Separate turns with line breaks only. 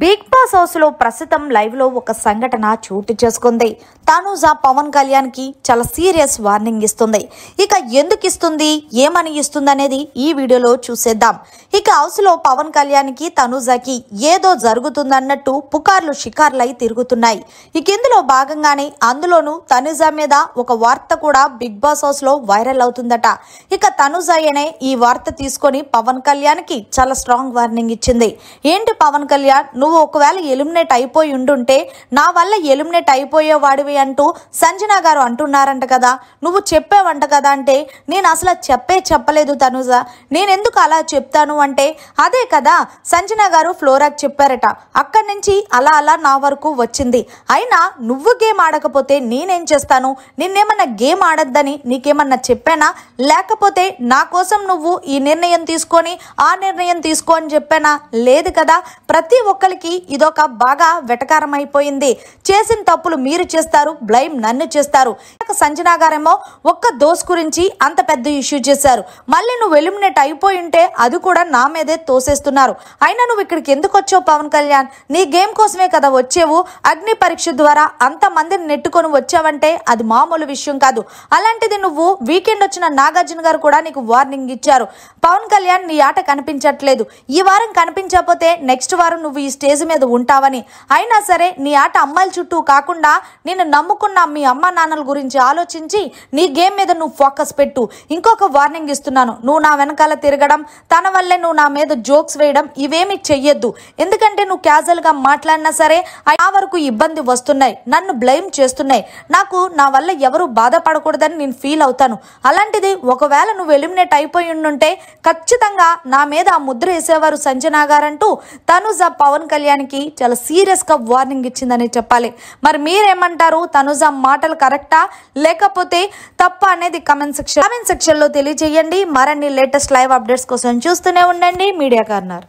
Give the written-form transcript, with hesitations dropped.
Big boss house లో ప్రస్తుతం live లో ఒక సంఘటన చోటు చేసుకుంది. తనుజ పవన్ కళ్యాణ్ కి చాలా సీరియస్ వార్నింగ్ ఇస్తుంది. ఇక ఎందుకు ఇస్తుంది, ఏమని ఇస్తుంది అనేది ఈ వీడియోలో చూసేద్దాం. ఇక హౌస్ లో పవన్ కళ్యాణ్ కి తనుజకి ఏదో జరుగుతుందన్నట్టు పుకార్లు షికార్లై తిరుగుతున్నాయి. ఇక ఇందులో భాగంగానే అందులోనూ తనుజ మీద ఒక వార్త కూడా బిగ్ బాస్ హౌస్ లో వైరల్ అవుతుందట. ఇక తనుజనే ఈ వార్త తీసుకొని పవన్ కళ్యాణ్ కి చాలా స్ట్రాంగ్ వార్నింగ్ ఇచ్చింది. ఏంటి పవన్ కళ్యాణ్, నువ్వు ఒకవేళ ఎలిమినేట్ అయిపోయి ఉండుంటే నా వల్ల ఎలిమినేట్ అయిపోయేవాడివి అంటూ సంజన గారు అంటున్నారంట కదా, నువ్వు చెప్పావంట కదా అంటే నేను అసలు చెప్పలేదు తనుజ, నేనెందుకు అలా చెప్తాను అంటే అదే కదా సంజన గారు ఫ్లోరాకి చెప్పారట, అక్కడి నుంచి అలా అలా నా వరకు వచ్చింది. అయినా నువ్వు గేమ్ ఆడకపోతే నేనేం చేస్తాను, నిన్నేమన్నా గేమ్ ఆడద్దని నీకేమన్నా చెప్పానా, లేకపోతే నా కోసం నువ్వు ఈ నిర్ణయం తీసుకొని ఆ నిర్ణయం తీసుకో అని చెప్పానా? లేదు కదా. ప్రతి ఒక్కరికి ఇదొక బాగా వెటకారం అయిపోయింది. చేసిన తప్పులు మీరు చేస్తారు, బ్లైమ్ నన్ను చేస్తారు. సంజన గారేమో ఒక్క దోస్ గురించి అంత పెద్ద ఇష్యూ చేశారు, మళ్ళీ నువ్వు ఎలిమినేట్ అయిపోయి ఉంటే అది కూడా నా మీదే తోసేస్తున్నారు. అయినా నువ్వు ఇక్కడికి ఎందుకు వచ్చావు పవన్ కళ్యాణ్, నీ గేమ్ కోసమే కదా వచ్చేవు. అగ్ని పరీక్ష ద్వారా అంత మందిని నెట్టుకొని వచ్చావంటే అది మామూలు విషయం కాదు. అలాంటిది నువ్వు వీకెండ్ వచ్చిన నాగార్జున గారు కూడా నీకు వార్నింగ్ ఇచ్చారు. పవన్ కళ్యాణ్ నీ ఆట కనిపించట్లేదు, ఈ వారం కనిపించకపోతే నెక్స్ట్ వారం నువ్వు ఈ స్టేజ్ మీద ఉంటావని. అయినా సరే నీ ఆట అమ్మాయిల చుట్టూ కాకుండా నిన్ను నమ్ముకున్న మీ అమ్మ నాన్నల గురించి ఆలోచించి నీ గేమ్ మీద నువ్వు ఫోకస్ పెట్టు. ఇంకొక వార్నింగ్ ఇస్తున్నాను, నువ్వు నా వెనకాల తిరగడం, తన వల్లే నువ్వు నా మీద జోక్స్ వేయడం ఇవేమి చెయ్యొద్దు. ఎందుకంటే నువ్వు క్యాజువల్ గా మాట్లాడినా సరే ఆ వరకు ఇబ్బంది వస్తున్నాయి, నన్ను బ్లేమ్ చేస్తున్నాయి, నాకు నా వల్ల ఎవరు బాధపడకూడదని నేను ఫీల్ అవుతాను. అలాంటిది ఒకవేళ నువ్వు ఎలిమినేట్ అయిపోయి ఉండుంటే ఖచ్చితంగా నా మీద ఆ ముద్ర వేసేవారు సంజన గారంటూ తనుజ పవన్ కళ్యాణ్ కి చాలా సీరియస్ గా వార్నింగ్ ఇచ్చిందని చెప్పాలి. మరి మీరేమంటారు, తనుజ మాటలు కరెక్టా లేకపోతే తప్ప అనేది కామెంట్ సెక్షన్ లో తెలియజేయండి. మరిన్ని లేటెస్ట్ లైవ్ అప్డేట్స్ కోసం చూస్తూనే ఉండండి మీడియా కార్నర్.